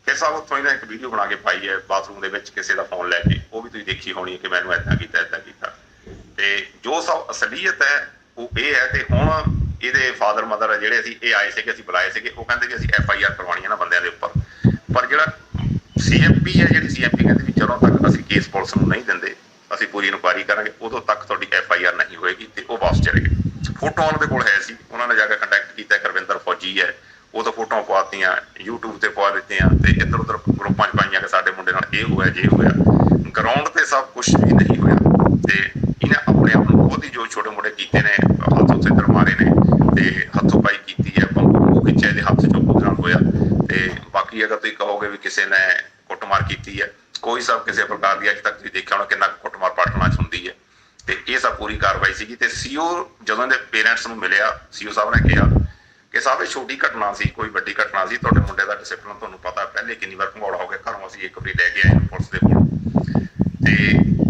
ਫਿਰ ਸਾਹਿਬ ਉੱਥੋਂ ਇਹਨਾਂ ਇੱਕ ਵੀਡੀਓ ਬਣਾ ਕੇ ਪਾਈ ਹੈ ਬਾਥਰੂਮ ਦੇ ਵਿੱਚ ਕਿਸੇ ਦਾ ਫੋਨ ਲੈ ਕੇ, ਉਹ ਵੀ ਤੁਸੀਂ ਦੇਖੀ ਹੋਣੀ ਹੈ ਕਿ ਮੈਨੂੰ ਏਦਾਂ ਕੀਤਾ ਤੇ ਜੋ ਸਭ ਅਸਲੀਅਤ ਹੈ ਉਹ ਇਹ ਹੈ। ਤੇ ਹੁਣ ਇਹਦੇ ਫਾਦਰ ਮਦਰ ਜਿਹੜੇ ਅਸੀਂ ਇਹ ਆਏ ਸੀਗੇ, ਅਸੀਂ ਬੁਲਾਏ ਸੀਗੇ, ਉਹ ਕਹਿੰਦੇ ਕਿ ਅਸੀਂ FIR ਕਰਵਾਉਣੀ ਹੈ ਨਾ ਬੰਦਿਆਂ ਦੇ ਉੱਪਰ, ਪਰ ਜਿਹੜਾ CMP ਹੈ, ਜਿਹੜੀ CMP ਕਹਿੰਦੇ ਵੀ ਜਦੋਂ ਤੱਕ ਅਸੀਂ ਕੇਸ ਪੁਲਿਸ ਨੂੰ ਨਹੀਂ ਦਿੰਦੇ ਅਸੀਂ ਪੂਰੀ ਇਨਕੁਆਇਰੀ ਕਰਾਂਗੇ, ਉਦੋਂ ਤੱਕ ਤੁਹਾਡੀ FIR ਨਹੀਂ ਹੋਏਗੀ। ਤੇ ਉਹ ਵਾਪਸ ਚਲੇ ਗਏ। ਫੋਟੋ ਉਹਨਾਂ ਦੇ ਕੋਲ ਹੈ ਸੀ, ਉਹਨਾਂ ਨੇ ਜਾ ਕੇ ਕੰਟੈਕਟ ਕੀਤਾ, ਰਵਿੰਦਰ ਫੌਜੀ ਹੈ, ਉਹ ਤਾਂ ਫੋਟੋਆਂ ਪਾਤੀਆਂ, YouTube ਤੇ ਪਾ ਦਿੱਤੀਆਂ ਤੇ ਇੱਧਰ ਉੱਧਰ ਗਰੁੱਪਾਂ 'ਚ ਪਾਈਆਂ ਕਿ ਸਾਡੇ ਮੁੰਡੇ ਨਾਲ ਇਹ ਹੋਇਆ ਜੇ ਹੋਇਆ। ਗਰਾਊਂਡ ਤੇ ਸਭ ਕੁਝ ਵੀ ਨਹੀਂ ਹੋਇਆ ਤੇ ਇਹਨੇ ਆਪਣੇ ਆਪ ਨੂੰ ਬਹੁਤ ਹੀ ਜੋ ਛੋਟੇ ਮੋਟੇ ਕੀਤੇ ਨੇ, ਹੱਥ ਉੱਤੇ ਦਰ ਮਾਰੇ ਨੇ ਤੇ ਹੱਥੋਂ ਪਾਈ ਕੀਤੀ ਹੈ, ਬੰਬੂ ਖਿੱਚਿਆ ਇਹਦੇ ਹੱਥ 'ਚੋਂ ਉਹਦੇ ਨਾਲ ਹੋਇਆ। ਤੇ ਬਾਕੀ ਅਗਰ ਤੁਸੀਂ ਕਹੋਗੇ ਵੀ ਕਿਸੇ ਨੇ ਕੁੱਟਮਾਰ ਕੀਤੀ ਹੈ, ਕੋਈ ਸਭ ਕਿਸੇ ਪ੍ਰਕਾਰ ਦੀ ਅੱਜ ਤੱਕ ਤੁਸੀਂ ਦੇਖਿਆ ਹੋਣਾ ਕਿੰਨਾ ਕੁੱਟਮਾਰ ਪਾਟਣਾ 'ਚ ਹੁੰਦੀ ਹੈ। ਤੇ ਇਹ ਸਭ ਪੂਰੀ ਕਾਰਵਾਈ ਸੀਗੀ। ਤੇ CEO ਜਦੋਂ ਇਹਦੇ ਪੇਰੈਂਟਸ ਨੂੰ ਮਿਲਿਆ, CEO ਸਾਹਿਬ ਨੇ ਕਿਹਾ ਕਿ ਸਾਹਿਬ ਇਹ ਛੋਟੀ ਘਟਨਾ ਸੀ, ਕੋਈ ਵੱਡੀ ਘਟਨਾ ਸੀ, ਤੁਹਾਡੇ ਮੁੰਡੇ ਦਾ ਡਿਸਪਲਿਨ ਤੁਹਾਨੂੰ ਪਤਾ ਪਹਿਲੇ ਕਿੰਨੀ ਵਾਰ ਭੰਗੌੜਾ ਹੋ ਗਿਆ, ਘਰੋਂ ਅਸੀਂ ਇੱਕ ਵਾਰੀ ਲੈ ਕੇ ਆਏ ਪੁਲਿਸ ਦੇ ਕੋਲ। ਤੇ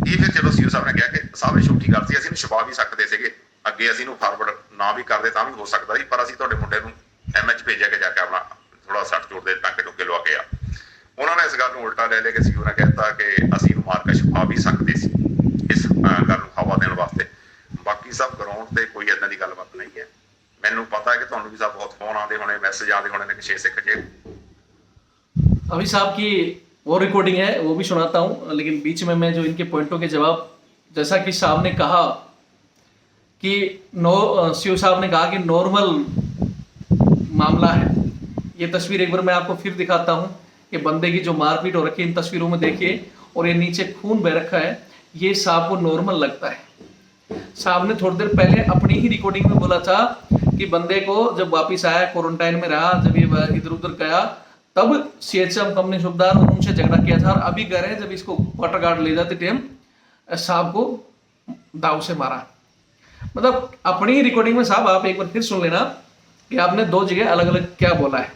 ਇਹ ਫਿਰ ਚਲੋ CEO ਸਾਹਿਬ ਨੇ ਕਿਹਾ ਕਿ ਸਾਹਿਬ ਇਹ ਛੋਟੀ ਗੱਲ ਸੀ, ਅਸੀਂ ਇਹਨੂੰ ਛੁਪਾ ਵੀ ਸਕਦੇ ਸੀਗੇ, ਅੱਗੇ ਅਸੀਂ ਇਹਨੂੰ ਫਾਰਵਰਡ ਨਾ ਵੀ ਕਰਦੇ ਤਾਂ ਵੀ ਹੋ ਸਕਦਾ ਸੀ, ਪਰ ਅਸੀਂ ਤੁਹਾਡੇ ਮੁੰਡੇ ਨੂੰ MH ਭੇਜਿਆ ਕਿ ਜਾ ਕੇ ਆਪਣਾ ਥੋੜਾ ਸੱਟ ਚੋਟ ਦੇ ਟਾਂਕੇ ਟੁੱਕੇ ਲਵਾ ਕੇ ਆ। ਉਹਨਾਂ ਨੇ ਇਸ ਗੱਲ ਨੂੰ ਉਲਟਾ ਲੈ ਲਿਆ ਕਿ CEO ਨੇ ਕਹਿਤਾ ਕਿ ਅਸੀਂ ਇਹਨੂੰ ਮਾਰ ਕੇ ਛੁਪਾ ਵੀ ਸਕਦੇ ਸੀ, ਇਸ ਗੱਲ ਨੂੰ ਹਵਾ ਦੇਣ ਵਾਸਤੇ। ਬਾਕੀ ਸਭ ਗਰਾਊਂਡ ਤੇ ਕੋਈ ਏਦਾਂ ਦੀ ਗੱਲਬਾਤ ਨਹੀਂ ਹੈ। ਮੈਨੂੰ पता है कि ਤੁਹਾਨੂੰ भी सब बहुत फोन आते होने, मैसेज आते होने ने कि 6 सिख जे। अभी साहब की वो रिकॉर्डिंग है, वो भी सुनाता हूँ, लेकिन बीच में मैं जो इनके पॉइंटों के जवाब, जैसा कि साहब ने कहा कि सीओ साहब ने कहा कि नॉर्मल मामला है। ये तस्वीर एक बार मैं आपको फिर दिखाता हूँ कि बंदे की जो मारपीट हो रखी है इन तस्वीरों में देखिए, और ये नीचे खून बह रखा है, ये साहब को नॉर्मल लगता है। साहब ने थोड़ी देर पहले अपनी ही रिकॉर्डिंग में बोला था कि बंदे को जब वापिस आया, क्वारंटाइन में रहा, जब ये इधर उधर गया, तब CHM कंपनी सूबेदार और उनसे झगड़ा किया था। और अभी कह रहे हैं जब इसको क्वार्टर गार्ड ले जाते टाइम साहब को दाव से मारा। मतलब अपनी ही रिकॉर्डिंग में साहब आप एक बार फिर सुन लेना कि आपने 2 जगह अलग अलग क्या बोला है।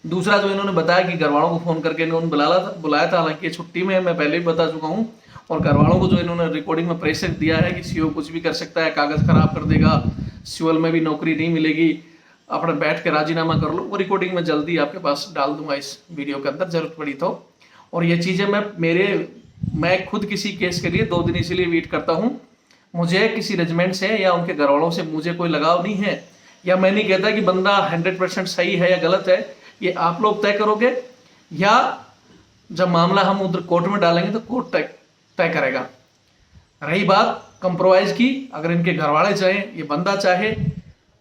दूसरा जो इन्होंने बताया कि घर वालों को फोन करके इन्होंने बुलाया था, हालांकि छुट्टी में मैं पहले भी बता चुका हूँ, और घर वालों को जो इन्होंने रिकॉर्डिंग में प्रेशर दिया है कि सीओ कुछ भी कर सकता है, कागज खराब कर देगा, सिविल में भी नौकरी नहीं मिलेगी, अपना बैठ के राजीनामा कर लो, वो रिकॉर्डिंग में जल्दी आपके पास डाल दूंगा इस वीडियो के अंदर, जरूरत पड़ी तो। और ये चीज़ें मैं खुद किसी केस के लिए 2 दिन इसीलिए वेट करता हूँ। मुझे किसी रेजिमेंट से या उनके घर वालों से मुझे कोई लगाव नहीं है, या मैं नहीं कहता कि बंदा 100% सही है या गलत है, ये आप लोग तय करोगे, या जब मामला हम उधर कोर्ट में डालेंगे तो कोर्ट तय करेगा। रही बात कंप्रोमाइज की, अगर इनके घर वाले चाहें, ये बंदा चाहे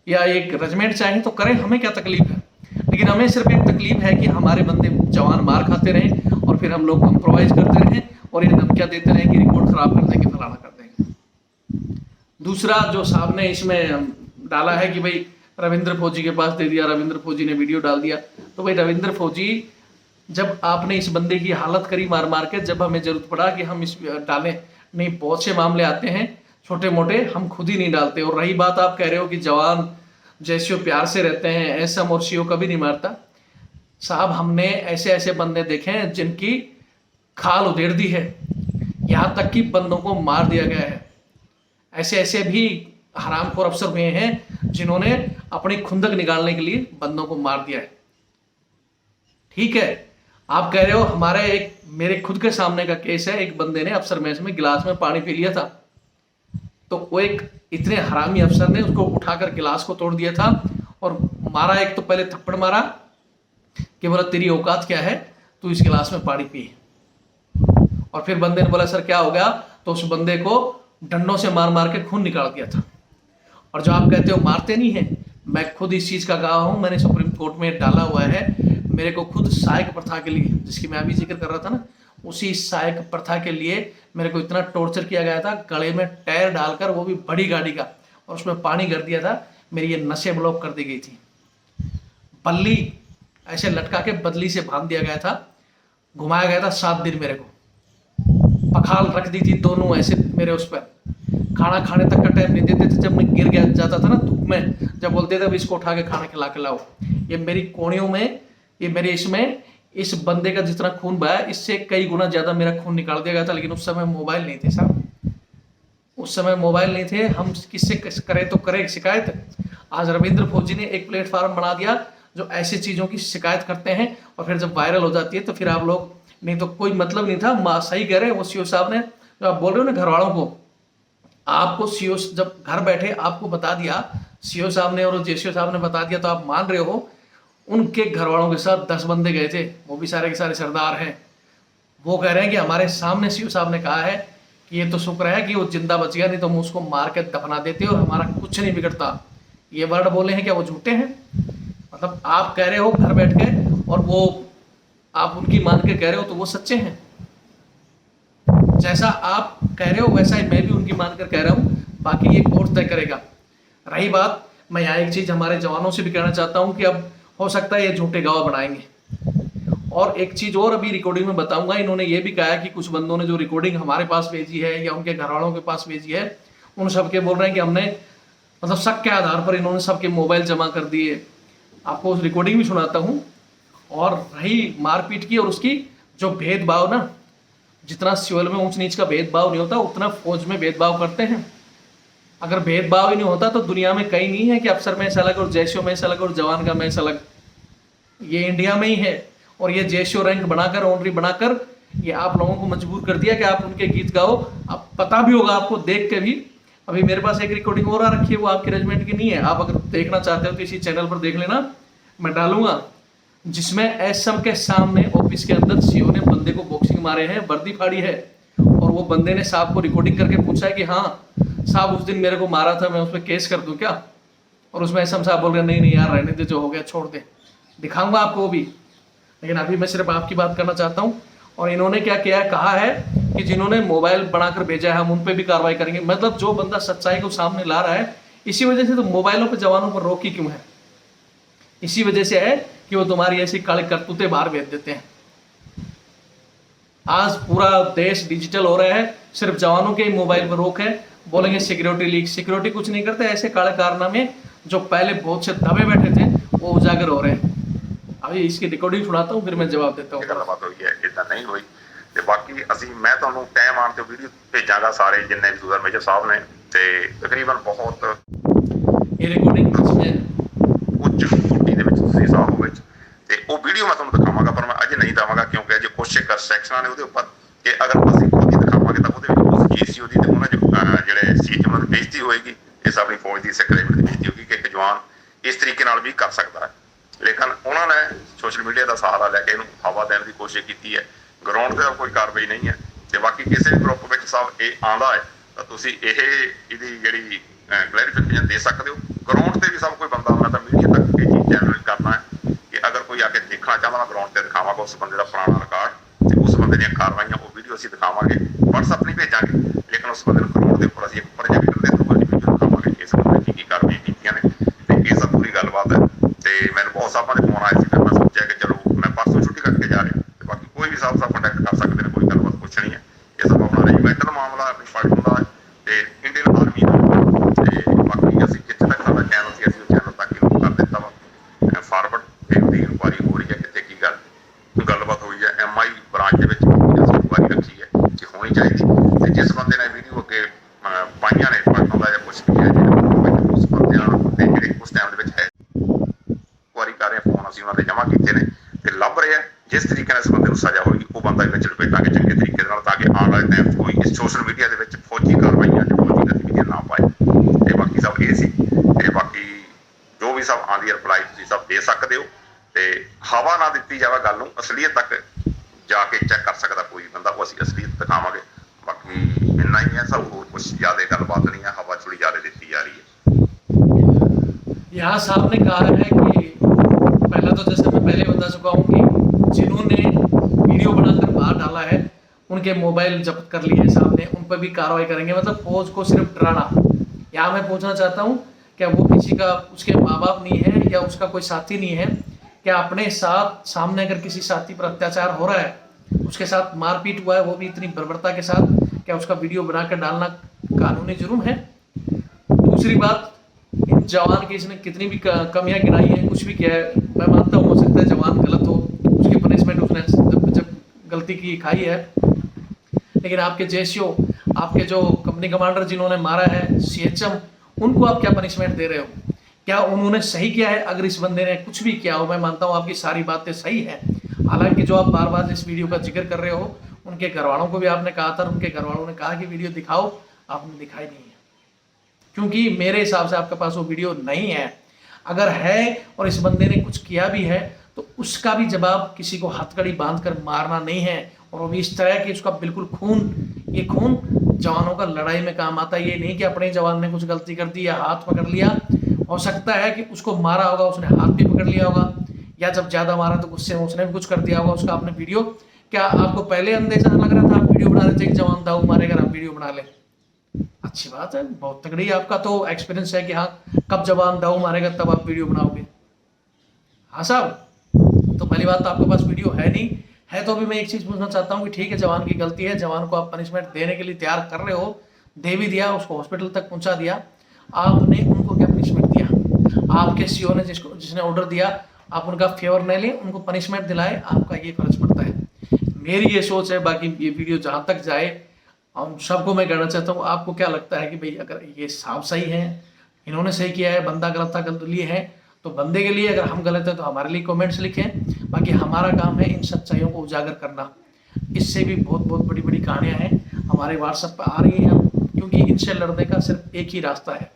या एक रेजिमेंट चाहे तो करें, हमें क्या तकलीफ है। लेकिन हमें सिर्फ एक तकलीफ है कि हमारे बंदे जवान मार खाते रहें और फिर हम लोग कंप्रोमाइज करते रहें और ये धमकियां देते रहें कि रिकॉर्ड खराब कर देंगे, फलाना कर देंगे। दूसरा जो साहब ने इसमें डाला है कि भाई रविंद्र फौजी के पास दे दिया, रविंद्र फौजी ने वीडियो डाल दिया, तो भाई रविंद्र फौजी जब आपने इस बंदे की हालत करी मार मार के, जब हमें जरूरत पड़ा कि हम इस डालें, नहीं बहुत से मामले आते हैं छोटे मोटे, हम खुद ही नहीं डालते। और रही बात आप कह रहे हो कि जवान जैसे प्यार से रहते हैं, एसएम और सीओ कभी नहीं मारता, साहब हमने ऐसे ऐसे बंदे देखे हैं जिनकी खाल उधेड़ दी है, यहाँ तक कि बंदों को मार दिया गया है। ऐसे ऐसे भी हरामखोर अफसर हुए हैं जिन्होंने अपनी खुंदक निकालने के लिए बंदों को मार दिया है। ठीक है, आप कह रहे हो हमारे मेरे खुद के सामने का केस है, एक बंदे ने अफसर मैच में गिलास में पानी पी लिया था, तो वो एक इतने हरामी अफसर ने उसको उठाकर गिलास को तोड़ दिया था और मारा। एक तो पहले थप्पड़ मारा कि बोला तेरी औकात क्या है, तू इस गिलास में पानी पी, और फिर बंदे ने बोला सर क्या हो गया, तो उस बंदे को डंडों से मार मार के खून निकाल दिया था। और जो आप कहते हो मारते नहीं है, मैं खुद इस चीज का गवाह हूं, मैंने सुप्रीम कोर्ट में डाला हुआ है। मेरे को खुद सायक प्रथा के लिए, जिसकी मैं अभी जिक्र कर रहा था ना, उसी सायक प्रथा के लिए मेरे को इतना टॉर्चर किया गया था, गले में टायर डालकर, वो भी बड़ी गाड़ी का, और उसमें पानी भर दिया था, मेरी ये नसें ब्लॉक कर दी गई थी। बल्ली ऐसे लटका के बदली से बांध दिया गया था, घुमाया गया था 7 दिन, मेरे को पखाल रख दी थी दोनों ऐसे मेरे उस पर। खाना खाने तक का टाइम नहीं देते थे, जब मैं गिर गया जाता था ना धूप में, जब बोलते थे अब इसको उठा के खाना खिला के लाओ। ये मेरी कोहनियों में, ये मेरे इसमें, इस बंदे का जितना खून बहा इससे कई गुना ज्यादा मेरा खून निकाल दिया गया था। लेकिन उस समय मोबाइल नहीं थे साहब, उस समय मोबाइल नहीं थे, हम किससे करें तो करें शिकायत। आज रविंद्र फौजी ने एक प्लेटफॉर्म बना दिया जो ऐसी चीजों की शिकायत करते हैं, और फिर जब वायरल हो जाती है तो फिर आप लोग, नहीं तो कोई मतलब नहीं था। सही कह रहे हैं वो सीओ साहब ने, जो आप बोल रहे हो ना घर वालों को, आपको सीओ जब घर बैठे आपको बता दिया सीओ साहब ने और जेसीओ साहब ने बता दिया, तो आप मान रहे हो। उनके घर वालों के साथ 10 बंदे गए थे, वो भी सारे के सारे सरदार हैं। वो कह रहे हैं कि हमारे सामने सीओ साहब ने कहा है कि ये तो शुक्र है कि वो जिंदा बच गया, नहीं तो हम उसको मार के दफना देते और हमारा कुछ नहीं बिगड़ता। ये वर्ड बोले हैं, क्या वो झूठे हैं? मतलब आप कह रहे हो घर बैठ के, और वो आप उनकी मान के कह रहे हो, तो वो सच्चे हैं। जैसा आप कह रहे हो वैसा ही मैं भी उनकी मानकर कह रहा हूँ, बाकी ये कोर्ट तय करेगा। रही बात, मैं यहाँ एक चीज हमारे जवानों से भी कहना चाहता हूँ कि अब हो सकता है ये झूठे गवाह बनाएंगे। और एक चीज और अभी रिकॉर्डिंग में बताऊंगा, इन्होंने ये भी कहा कि कुछ बंदों ने जो रिकॉर्डिंग हमारे पास भेजी है या उनके घर वालों के पास भेजी है, उन सबके बोल रहे हैं कि हमने, मतलब शक के आधार पर इन्होंने सबके मोबाइल जमा कर दिए। आपको उस रिकॉर्डिंग भी सुनाता हूँ। और रही मारपीट की और उसकी, जो भेदभाव ना, जितना सिविल में ऊंच नीच का भेदभाव नहीं होता, उतना फौज में भेदभाव करते हैं। अगर भेदभाव ही नहीं होता तो दुनिया में कहीं नहीं है कि अफसर में ऐसा अलग और जैशो में ऐसा अलग और जवान का में ऐसा अलग। ये इंडिया में ही है। और ये जैशो रैंक बनाकर, ऑनरी बनाकर, ये आप लोगों को मजबूर कर दिया कि आप उनके गीत गाओ। अब पता भी होगा आपको देख के भी, अभी मेरे पास एक रिकॉर्डिंग और आ रखी है, वो आपके रेजिमेंट की नहीं है। आप अगर देखना चाहते हो तो इसी चैनल पर देख लेना, मैं डालूंगा, जिसमें एसएम के सामने ऑफिस के अंदर सीओ ने बंदे को बॉक्सिंग मारे हैं, वर्दी फाड़ी है। और वो बंदे ने साहब को रिकॉर्डिंग करके पूछा है कि हाँ साहब उस दिन मेरे को मारा था, मैं उस पर केस कर दूं क्या? और उसमें एसएम साहब बोल रहे नहीं नहीं यार रहने दे, जो हो गया छोड़ दे। दिखाऊंगा आपको वो भी, लेकिन अभी मैं सिर्फ आपकी बात करना चाहता हूँ। और इन्होंने क्या किया है, कहा है कि जिन्होंने मोबाइल बनाकर भेजा है हम उन पर भी कार्रवाई करेंगे। मतलब जो बंदा सच्चाई को सामने ला रहा है, इसी वजह से तो मोबाइलों पर जवानों पर रोक ही क्यों है? इसी वजह से है कि वो तुम्हारी ऐसी काले करतूतें बाहर भेज देते हैं। आज पूरा देश डिजिटल हो रहा है, सिर्फ जवानों के ही मोबाइल पर रोक है। बोलेंगे सिक्योरिटी लीक, सिक्योरिटी कुछ नहीं करते। ऐसे काले कारनामे जो पहले बहुत से दबे बैठे थे वो उजागर हो रहे हैं। अभी इसकी रिकॉर्डिंग सुनाता हूँ, फिर मैं जवाब देता हूँ। ਗੱਲਬਾਤ ਹੋਈ ਹੈ, ਇਦਾਂ ਨਹੀਂ ਹੋਈ। ਤੇ ਬਾਕੀ ਅਸੀਂ, ਮੈਂ ਤੁਹਾਨੂੰ ਟਾਈਮ ਆਉਣ ਤੇ ਵੀਡੀਓ ਭੇਜਾਂਗਾ ਸਾਰੇ ਜਿੰਨੇ ਵੀ ਸੁਦਰ ਮੇਜਰ ਸਾਹਿਬ ਨੇ, ਤੇ ਤਕਰੀਬਨ ਬਹੁਤ ਇਹ ਰਿਕਾਰਡਿੰਗ ਉੱਚ ਕੋਟੀ ਦੇ ਵਿੱਚ ਤੁਸੀਂ ਸਾਹਿਬ ਵਿੱਚ, ਤੇ ਉਹ ਵੀਡੀਓ ਮੈਂ ਤੁਹਾਨੂੰ ਦਿਖਾਵਾਂਗਾ, ਪਰ ਮੈਂ ਅਜੇ ਨਹੀਂ ਦਵਾਂਗਾ ਕਿਉਂਕਿ ਅਜੇ ਕੁਝ ਸੈਕਸ਼ਨਾਂ ਨੇ ਉਹਦੇ ਉੱਪਰ, ਕਿ ਅਗਰ ਅਸੀਂ ਉਹਦੀ ਦਿਖਾਵਾਂਗੇ ਤਾਂ ਉਹਦੇ ਵਿੱਚ ਉਸ ਜੀਸੀਓ ਦੀ ਤੇ ਉਹਨਾਂ ਜਿਹੜੇ ਸੀਟ ਉਹਨਾਂ ਦੀ ਬੇਇੱਜ਼ਤੀ ਹੋਏਗੀ, ਇਸ ਆਪਣੀ ਫੌਜ ਦੀ ਸਿੱਖ ਰੈਜੀਮੈਂਟ ਦੀ ਬੇਇੱਜ਼ਤੀ ਹੋਏਗੀ ਕਿ ਇੱਕ ਜਵਾਨ ਇਸ ਤਰੀਕੇ ਨਾਲ ਵੀ ਕਰ ਸਕਦਾ ਹੈ। ਲੇਕਿਨ ਉਹਨਾਂ ਨੇ ਸੋਸ਼ਲ ਮੀਡੀਆ ਦਾ ਸਹਾਰਾ ਲੈ ਕੇ ਇਹਨੂੰ ਹਵਾ ਦੇਣ ਦੀ ਕੋਸ਼ਿਸ਼ ਕੀਤੀ ਹੈ। ਗਰਾਊਂਡ ਤੇ ਕੋਈ ਕਾਰਵਾਈ ਨਹੀਂ ਹੈ। ਤੇ ਬਾਕੀ ਕਿਸੇ ਵੀ ਗਰੁੱਪ ਵਿੱਚ ਸਭ ਇਹ ਆਉਂਦਾ ਹੈ ਤਾਂ ਤੁਸੀਂ ਇਹਦੀ ਜਿਹੜੀ ਕਲੈਰੀਫਿਕੇਸ਼ਨ ਦੇ ਸਕਦੇ ਹੋ। ਗਰਾਊਂਡ ਤੇ ਵੀ ਸਭ ਕੋਈ ਬੰਦਾ ਆਉਂਦਾ ਤਾਂ ਮੀਡੀਆ ਤੱਕ ਇਹ ਚੀਜ਼ ਜਨਰੇਟ ਕਰਨਾ ਹੈ ਕਿ ਅਗਰ ਕੋਈ ਆ ਕੇ ਦੇਖਣਾ ਚਾਹੁੰਦਾ, ਮੈਂ ਗਰਾਊਂਡ ਤੇ ਦਿਖਾਵਾਂਗਾ ਉਸ ਬੰਦੇ ਦਾ ਪੁਰਾਣਾ ਰਿਕਾਰਡ ਤੇ ਉਸ ਬੰਦੇ ਦੀਆਂ ਕਾਰਵਾਈਆਂ, ਉਹ ਵੀਡੀਓ ਅਸੀਂ ਦਿਖਾਵਾਂਗੇ, WhatsApp ਨਹੀਂ ਭੇਜਾਂਗੇ, ਲੇਕਿਨ ਉਸ ਬੰਦੇ ਨੂੰ ਗਰਾਊਂਡ ਦੇ ਉੱਪਰ ਅਸੀਂ ਇੱਕ ਪ੍ਰੋਜੈਕਟਰ ਦੇ ਥਰੂ ਵੀਡੀਓ ਦਿਖਾਵਾਂਗੇ ਇਸ ਬੰਦੇ ਕੀ ਕਾਰਵਾਈ ਕੀਤੀਆਂ ਨੇ। ਤੇ ਇਹ ਸਭ ਪੂਰੀ ਗੱਲਬਾਤ ਹੈ। ਤੇ ਮੈਨੂੰ ਬਹੁਤ ਸਾਹਿਬਾਂ ਦੇ ਫੋਨ ਆਏ ਸੀ, ਫਿਰ ਮੈਂ ਸੋਚਿਆ ਕਿ ਚਲੋ ਮੈਂ ਪਰਸੋਂ ਛੁੱਟੀ ਕਰਕੇ ਜਾ ਰਿਹਾ, ਤੇ ਬਾਕੀ ਕੋਈ ਵੀ ਸਾਹਿਬ ਕੰਟੈਕਟ ਕਰ ਸਕਦੇ ਨੇ, ਕੋਈ ਗੱਲਬਾਤ ਪੁੱਛਣੀ ਹੈ। ਇਹ ਸਭ ਆਪਣਾ ਰੈਜੀਮੈਂਟਲ ਮਾਮਲਾ, ਆਪਣੀ ਪਾਰਟੀ ਦਾ ਤੇ ਇੰਡੀਅਨ ਆਰਮੀ ਦਾ। ਤੇ ਬਾਕੀ ਅਸੀਂ ਕਿੱਥੇ ਤੱਕ ਸਾਡਾ ਚੈਨਲ ਸੀ, ਅਸੀਂ ਉਹ ਚੈਨਲ ਤੱਕ ਹੀ ਕਰ ਦਿੱਤਾ ਵਾ ਫਾਰਵਰਡ, ਤੇ ਉਹਦੀ ਇਨਕੁਆਇਰੀ ਹੋ ਰਹੀ ਹੈ ਕਿੱਥੇ ਕੀ ਗੱਲਬਾਤ ਹੋਈ ਹੈ। MI ਬ੍ਰਾਂਚ ਦੇ ਵਿੱਚ ਅਸੀਂ ਇਨਕੁਆਇਰੀ ਰੱਖੀ ਹੈ ਕਿ ਹੋਣੀ ਚਾਹੀਦੀ। ਤੇ ਜਿਸ ਬੰਦੇ ਨੇ ਵੀਡੀਓ ਅੱਗੇ ਪਾਈਆਂ ਨੇ ਪੜ੍ਹਨ ਦਾ ਜਾਂ ਕੁਛ ਵੀ ਹੈ, ਜਿਹੜੇ ਉਸ ਬੰਦਿਆਂ ਦੇ ਜਿਹੜੇ ਉਸ ਟਾਈਮ ਦੇ ਵਿੱਚ ਹੈ ਇਨਕੁਆਇਰੀ ਕਰ ਰਹੇ, ਫੋਨ ਅਸੀਂ ਉਹਨਾਂ ਦੇ ਜਮ੍ਹਾਂ ਕੀਤੇ ਨੇ ਤੇ ਲੱਭ ਰਹੇ ਆ। ਜਿਸ ਤਰੀਕੇ ਨਾਲ ਇਸ ਬੰਦੇ ਨੂੰ ਸਜ਼ਾ ਹੋਏਗੀ ਉਹ ਬੰਦਾ ਵਿੱਚ ਲਪੇਟਾਂਗੇ ਚੰਗੇ ਤਰੀਕੇ ਨਾਲ, ਤਾਂ ਕਿ ਆਉਣ ਵਾਲੇ ਟਾਈਮ 'ਚ ਕੋਈ ਇਸ ਸੋਸ਼ਲ ਮੀਡੀਆ ਦੇ ਵਿੱਚ ਫੌਜੀ ਕਾਰਵਾਈਆਂ ਜਾਂ ਫੌਜੀ ਗਤੀਵਿਧੀਆਂ ਨਾ ਪਾਏ। ਤੇ ਬਾਕੀ ਸਭ ਇਹ ਸੀ। ਤੇ ਬਾਕੀ ਜੋ ਵੀ ਸਭ ਆਉਂਦੀ ਰਿਪਲਾਈ ਤੁਸੀਂ ਸਭ ਦੇ ਸਕਦੇ ਹੋ। ਤੇ ਹਵਾ ਨਾ ਦਿੱਤੀ ਜਾਵੇ ਗੱਲ ਨੂੰ, ਅਸਲੀਅਤ ਤੱਕ ਜਾ ਕੇ ਚੈੱਕ ਕਰ ਸਕਦਾ ਕੋਈ ਬੰਦਾ, ਉਹ ਅਸੀਂ ਅਸਲੀਅਤ ਦਿਖਾਵਾਂਗੇ। ਬਾਕੀ ਇੰਨਾ ਹੀ ਹੈ, ਸਭ ਹੋਰ ਕੁਛ ਜ਼ਿਆਦਾ ਗੱਲਬਾਤ ਨਹੀਂ ਹੈ। ਹਵਾ ਥੋੜੀ ਜ਼ਿਆਦਾ ਦਿੱਤੀ ਜਾ ਰਹੀ है। यहाँ साहब ने कहा है कि पहला तो जैसे मैं पहले बता चुका हूँ कि जिन्होंने वीडियो बनाकर बाहर डाला है उनके मोबाइल जब्त कर लिए साहब ने, उन पर भी कार्रवाई करेंगे। मतलब फौज को सिर्फ डराना। यहाँ मैं पूछना चाहता हूँ, क्या वो किसी का, उसके माँ बाप नहीं है या उसका कोई साथी नहीं है, क्या अपने साथ सामने अगर किसी साथी पर अत्याचार हो रहा है, उसके साथ मारपीट हुआ है, वो भी इतनी बर्बरता के साथ, क्या उसका वीडियो बनाकर डालना कानूनी जुर्म है? दूसरी बात, इन जवान की इसने कितनी भी कमियां गिनाई है, कुछ भी किया है, मैं मानता हूँ हो सकता है जवान गलत हो, उसकी पनिशमेंट उसने जब गलती की खाई है, लेकिन आपके जेसीओ, आपके जो कंपनी कमांडर जिन्होंने मारा है, सीएचएम, उनको आप क्या पनिशमेंट दे रहे हो? क्या उन्होंने सही किया है? अगर इस बंदे ने कुछ भी किया हो, मैं मानता हूँ आपकी सारी बातें सही है, हालांकि जो आप बार बार इस वीडियो का जिक्र कर रहे हो, उनके घर वालों को भी आपने कहा था, उनके घर वालों ने कहा कि वीडियो दिखाओ, आपने दिखाई नहीं है, क्योंकि मेरे हिसाब से आपके पास वो वीडियो नहीं है। अगर है और इस बंदे ने कुछ किया भी है तो उसका भी जवाब किसी को हथकड़ी बांधकर मारना नहीं है, और वो भी इस तरह कि उसका बिल्कुल खून, ये खून जवानों का लड़ाई में काम आता है। ये नहीं कि अपने जवान ने कुछ गलती कर दी या हाथ पकड़ लिया, हो सकता है कि उसको मारा होगा, उसने हाथ भी पकड़ लिया होगा, या जब ज्यादा मारा तो गुस्से में उसने भी कुछ कर दिया होगा, उसका आपने वीडियो, क्या आपको पहले अंदेशा लग रहा था आप वीडियो बना रहे थे कि जवान दाऊ मारेगा, आप वीडियो बना ले? अच्छी बात है, बहुत तगड़ी आपका तो एक्सपीरियंस है कि हाँ, कब जवान दाऊ मारेगा तब आप वीडियो बनाओगे। हाँ साहब, तो पहली बात तो आपके पास वीडियो है नहीं है, तो भी मैं एक चीज पूछना चाहता हूँ कि ठीक है, जवान की गलती है, जवान को आप पनिशमेंट देने के लिए तैयार कर रहे हो, दे भी दिया, उसको हॉस्पिटल तक पहुंचा दिया, आपने उनको क्या पनिशमेंट दिया? आपके सीओ ने जिसने ऑर्डर दिया, आप उनका फेवर नहीं लें, उनको पनिशमेंट दिलाए, आपका ये फर्ज पड़ता है। मेरी ये सोच है, बाकी ये वीडियो जहां तक जाए, हम सबको मैं कहना चाहता हूँ, आपको क्या लगता है कि भाई अगर ये साफ सही है, इन्होंने सही किया है, बंदा गलत था, गलत लिए है, तो बंदे के लिए, अगर हम गलत है तो हमारे लिए कमेंट्स लिखें। बाकी हमारा काम है इन सच्चाइयों को उजागर करना। इससे भी बहुत बहुत बड़ी बड़ी कहानियां हैं हमारे व्हाट्सएप पर आ रही हैं, क्योंकि इनसे लड़ने का सिर्फ एक ही रास्ता है।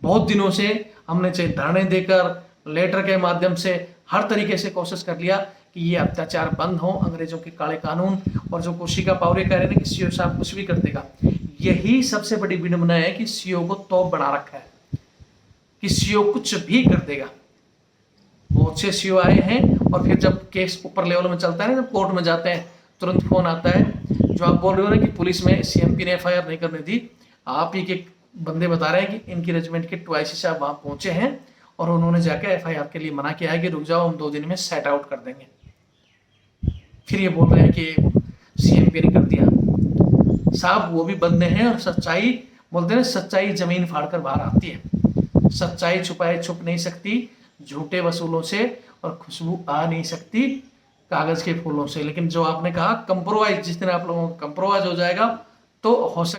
बहुत दिनों से हमने चाहे धरने देकर, लेटर के माध्यम से, हर तरीके से कोशिश कर लिया कि ये अत्याचार बंद हो, अंग्रेजों के काले कानून, और जो कोशिका पावरे कह रहे हैं कि सीओ साहब कुछ भी कर देगा, यही सबसे बड़ी विडंबना है कि सीओ को तौब बना रखा है कि सीओ कुछ भी कर देगा। बहुत से सीओ आए हैं और फिर जब केस ऊपर लेवल में चलता है ना, जब कोर्ट में जाते हैं, तुरंत फोन आता है, जो आप बोल रहे हो ना कि पुलिस में सीएमपी ने एफआईआर नहीं करनी थी, आप ही के बंदे बता रहे हैं कि इनकी रेजिमेंट के ट्वाइसी साहब वहां पहुंचे हैं और उन्होंने जाकर एफआईआर के लिए मना किया है कि रुक जाओ, हम 2 दिन में सेट आउट कर देंगे। फिर ये बोल रहे हैं कि सीएमपी ने कर दिया। साहब वो भी बंदे हैं, और सच्चाई बोलते हैं, सच्चाई जमीन फाड़कर बाहर आती है। सच्चाई छुपाए छुप नहीं सकती झूठे वसूलों से, और खुशबू आ नहीं सकती कागज के फूलों से। लेकिन जो आपने कहा कंप्रोमाइज, जिस दिन आप लोगों को कंप्रोमाइज हो जाएगा तो हो सकता